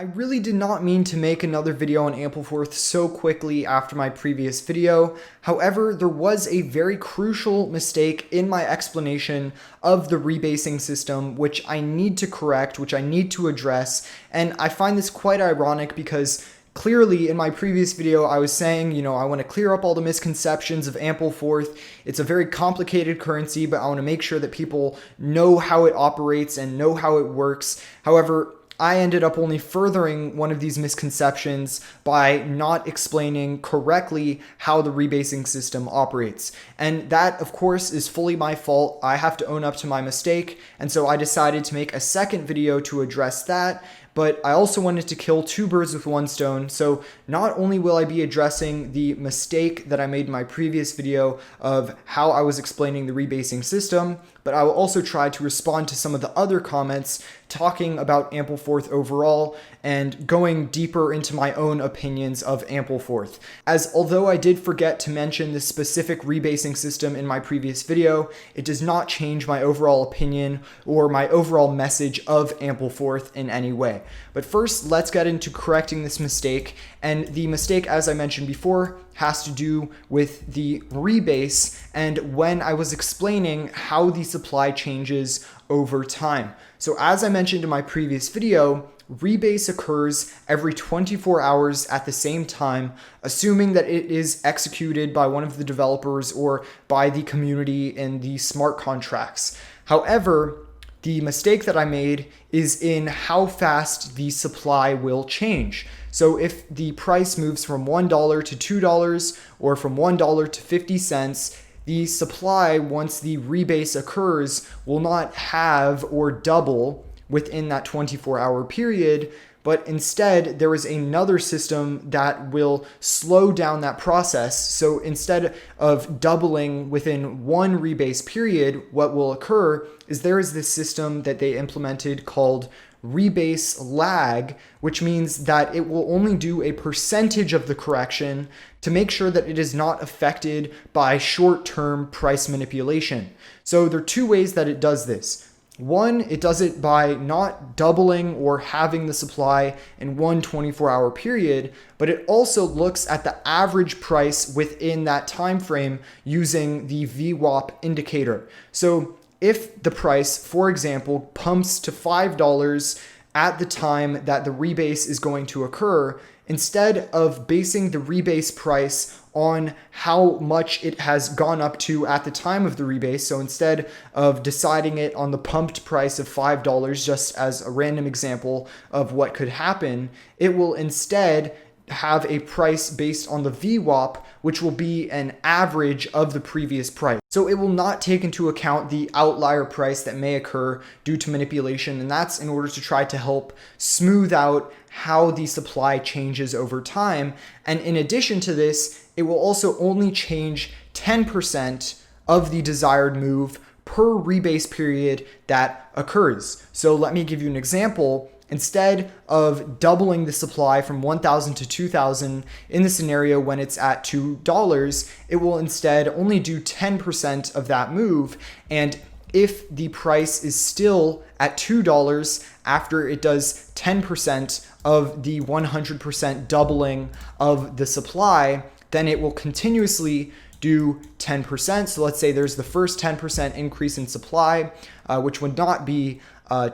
I really did not mean to make another video on Ampleforth so quickly after my previous video. However, there was a very crucial mistake in my explanation of the rebasing system, which I need to correct, which I need to address. And I find this quite ironic because clearly, in my previous video, I was saying, I want to clear up all the misconceptions of Ampleforth. It's a very complicated currency, but I want to make sure that people know how it operates and know how it works. However, I ended up only furthering one of these misconceptions by not explaining correctly how the rebasing system operates. And that, of course, is fully my fault. I have to own up to my mistake. And so I decided to make a second video to address that. But I also wanted to kill two birds with one stone. So not only will I be addressing the mistake that I made in my previous video of how I was explaining the rebasing system, but I will also try to respond to some of the other comments talking about Ampleforth overall and going deeper into my own opinions of Ampleforth. As although I did forget to mention this specific rebasing system in my previous video, it does not change my overall opinion or my overall message of Ampleforth in any way. But first, let's get into correcting this mistake. And the mistake, as I mentioned before, has to do with the rebase and when I was explaining how the supply changes over time. So as I mentioned in my previous video, rebase occurs every 24 hours at the same time, assuming that it is executed by one of the developers or by the community in the smart contracts. However, the mistake that I made is in how fast the supply will change. So if the price moves from $1 to $2 or from $1 to 50 cents, the supply, once the rebase occurs, will not halve or double within that 24-hour period, but instead there is another system that will slow down that process. So instead of doubling within one rebase period, what will occur is there is this system that they implemented called Rebase Lag, which means that it will only do a percentage of the correction to make sure that it is not affected by short-term price manipulation. So there are two ways that it does this. One, it does it by not doubling or having the supply in one 24-hour period, but it also looks at the average price within that time frame using the VWAP indicator. So if the price, for example, pumps to $5 at the time that the rebase is going to occur, instead of basing the rebase price on how much it has gone up to at the time of the rebase, so instead of deciding it on the pumped price of $5, just as a random example of what could happen, it will instead have a price based on the VWAP, which will be an average of the previous price. So it will not take into account the outlier price that may occur due to manipulation, and that's in order to try to help smooth out how the supply changes over time. And in addition to this, it will also only change 10% of the desired move per rebase period that occurs. So let me give you an example. Instead of doubling the supply from 1,000 to 2,000 in the scenario when it's at $2, it will instead only do 10% of that move. And if the price is still at $2 after it does 10% of the 100% doubling of the supply, then it will continuously do 10%. So let's say there's the first 10% increase in supply, which would not be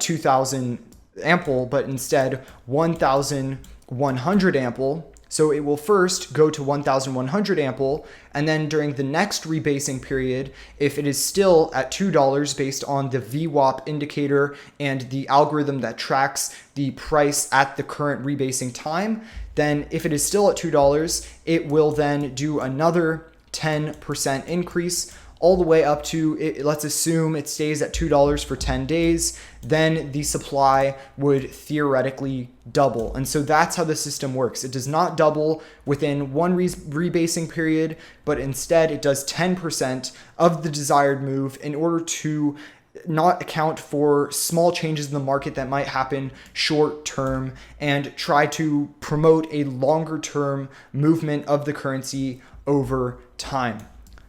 2,000 ample, but instead 1,100 ample. So it will first go to 1,100 ample, and then during the next rebasing period, if it is still at $2 based on the VWAP indicator and the algorithm that tracks the price at the current rebasing time, then if it is still at $2, it will then do another 10% increase all the way up to, let's assume it stays at $2 for 10 days, then the supply would theoretically double. And so that's how the system works. It does not double within one rebasing period, but instead it does 10% of the desired move in order to not account for small changes in the market that might happen short term and try to promote a longer term movement of the currency over time.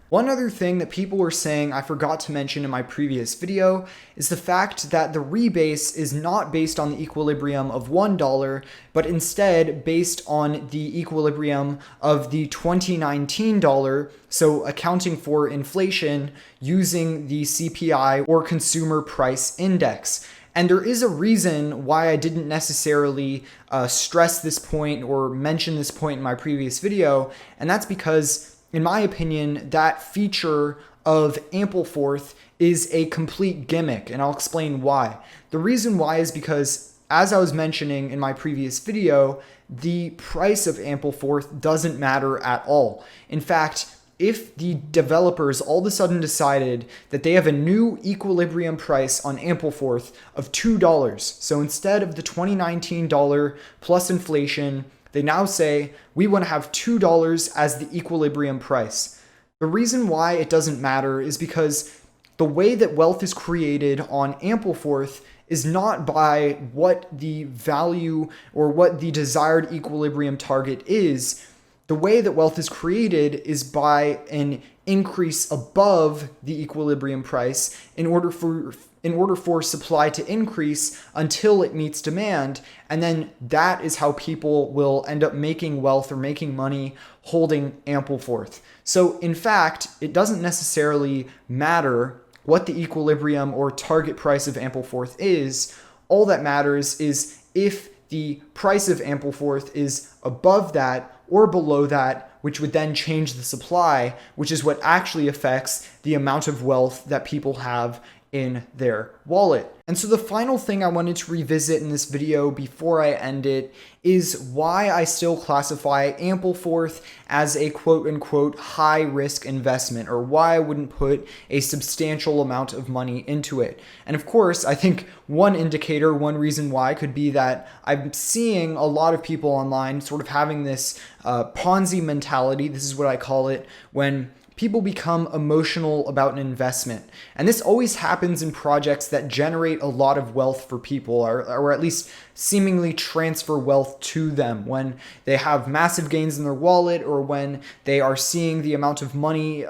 One other thing that people were saying I forgot to mention in my previous video is the fact that the rebase is not based on the equilibrium of $1, but instead based on the equilibrium of the 2019 dollar, so accounting for inflation using the CPI or Consumer Price Index. And there is a reason why I didn't necessarily stress this point or mention this point in my previous video, and that's because, in my opinion, that feature of Ampleforth is a complete gimmick, and I'll explain why. The reason why is because, as I was mentioning in my previous video, the price of Ampleforth doesn't matter at all. In fact, if the developers all of a sudden decided that they have a new equilibrium price on Ampleforth of $2, so instead of the 2019 dollar plus inflation, they now say we want to have $2 as the equilibrium price. The reason why it doesn't matter is because the way that wealth is created on Ampleforth is not by what the value or what the desired equilibrium target is. The way that wealth is created is by an increase above the equilibrium price in order for supply to increase until it meets demand, and then that is how people will end up making wealth or making money holding Ampleforth. So in fact, it doesn't necessarily matter what the equilibrium or target price of Ampleforth is. All that matters is if the price of Ampleforth is above that or below that, which would then change the supply, which is what actually affects the amount of wealth that people have in their wallet. And so the final thing I wanted to revisit in this video before I end it is why I still classify Ampleforth as a quote-unquote high-risk investment, or why I wouldn't put a substantial amount of money into it. And of course, I think one indicator, one reason why could be that I'm seeing a lot of people online sort of having this Ponzi mentality. This is what I call it, when people become emotional about an investment. And this always happens in projects that generate a lot of wealth for people, or at least seemingly transfer wealth to them, when they have massive gains in their wallet, or when they are seeing the amount of money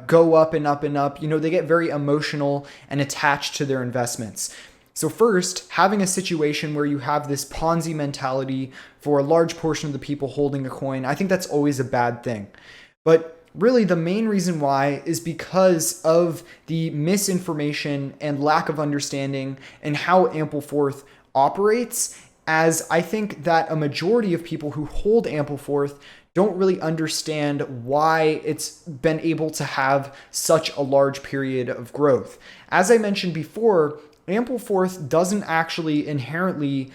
go up and up and up. You know, they get very emotional and attached to their investments. So first, having a situation where you have this Ponzi mentality for a large portion of the people holding a coin, I think that's always a bad thing. But really, the main reason why is because of the misinformation and lack of understanding and how Ampleforth operates, as I think that a majority of people who hold Ampleforth don't really understand why it's been able to have such a large period of growth. As I mentioned before, Ampleforth doesn't actually inherently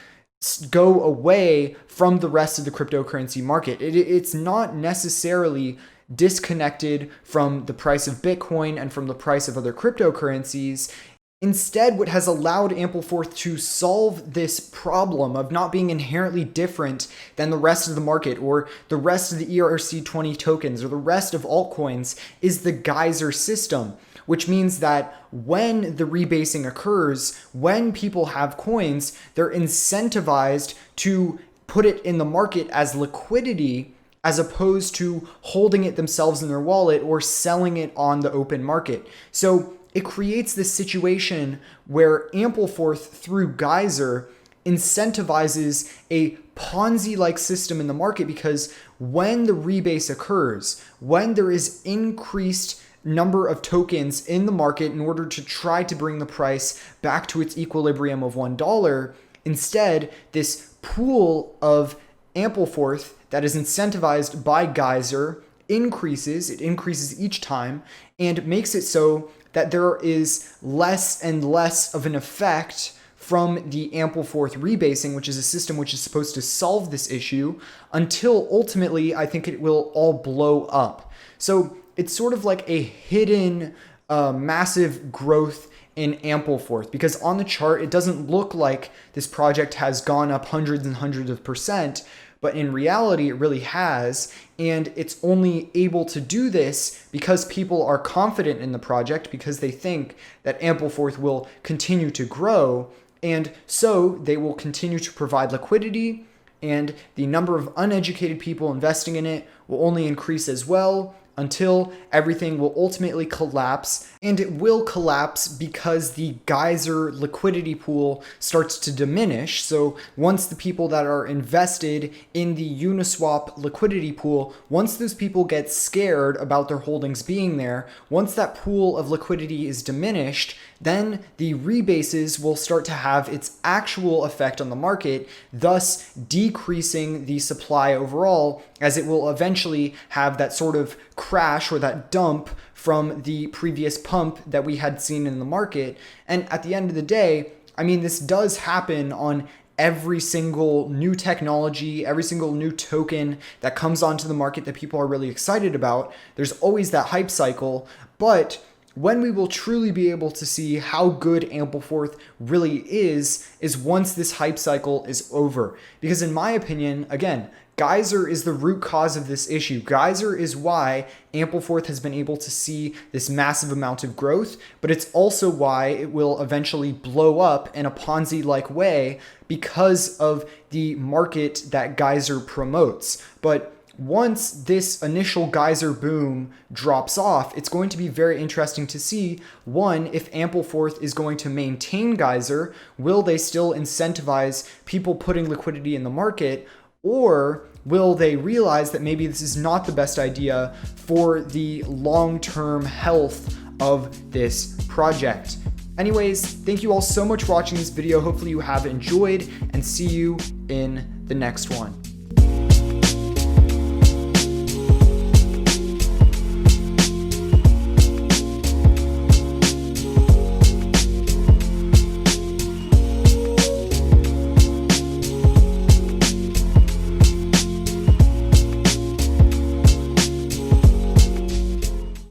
go away from the rest of the cryptocurrency market. It's not necessarily disconnected from the price of Bitcoin and from the price of other cryptocurrencies. Instead, what has allowed Ampleforth to solve this problem of not being inherently different than the rest of the market or the rest of the ERC20 tokens or the rest of altcoins is the Geyser system, which means that when the rebasing occurs, when people have coins, they're incentivized to put it in the market as liquidity, as opposed to holding it themselves in their wallet or selling it on the open market. So it creates this situation where Ampleforth, through Geyser, incentivizes a Ponzi-like system in the market, because when the rebase occurs, when there is increased number of tokens in the market in order to try to bring the price back to its equilibrium of $1, instead, this pool of Ampleforth that is incentivized by Geyser increases. It increases each time and makes it so that there is less and less of an effect from the Ampleforth rebasing, which is a system which is supposed to solve this issue, until ultimately I think it will all blow up. So it's sort of like a hidden massive growth in Ampleforth, because on the chart it doesn't look like this project has gone up hundreds and hundreds of percent, but in reality it really has, and it's only able to do this because people are confident in the project, because they think that Ampleforth will continue to grow, and so they will continue to provide liquidity, and the number of uneducated people investing in it will only increase as well, until everything will ultimately collapse. And it will collapse because the Geyser liquidity pool starts to diminish. So once the people that are invested in the Uniswap liquidity pool, once those people get scared about their holdings being there, once that pool of liquidity is diminished, then the rebases will start to have its actual effect on the market, thus decreasing the supply overall, as it will eventually have that sort of crash or that dump from the previous pump that we had seen in the market. And at the end of the day, I mean, this does happen on every single new technology, every single new token that comes onto the market that people are really excited about. There's always that hype cycle, but when we will truly be able to see how good Ampleforth really is once this hype cycle is over. Because in my opinion, again, Geyser is the root cause of this issue. Geyser is why Ampleforth has been able to see this massive amount of growth, but it's also why it will eventually blow up in a Ponzi-like way because of the market that Geyser promotes. But once this initial Geyser boom drops off, it's going to be very interesting to see, one, if Ampleforth is going to maintain Geyser. Will they still incentivize people putting liquidity in the market? Or will they realize that maybe this is not the best idea for the long-term health of this project? Anyways, thank you all so much for watching this video. Hopefully you have enjoyed, and see you in the next one.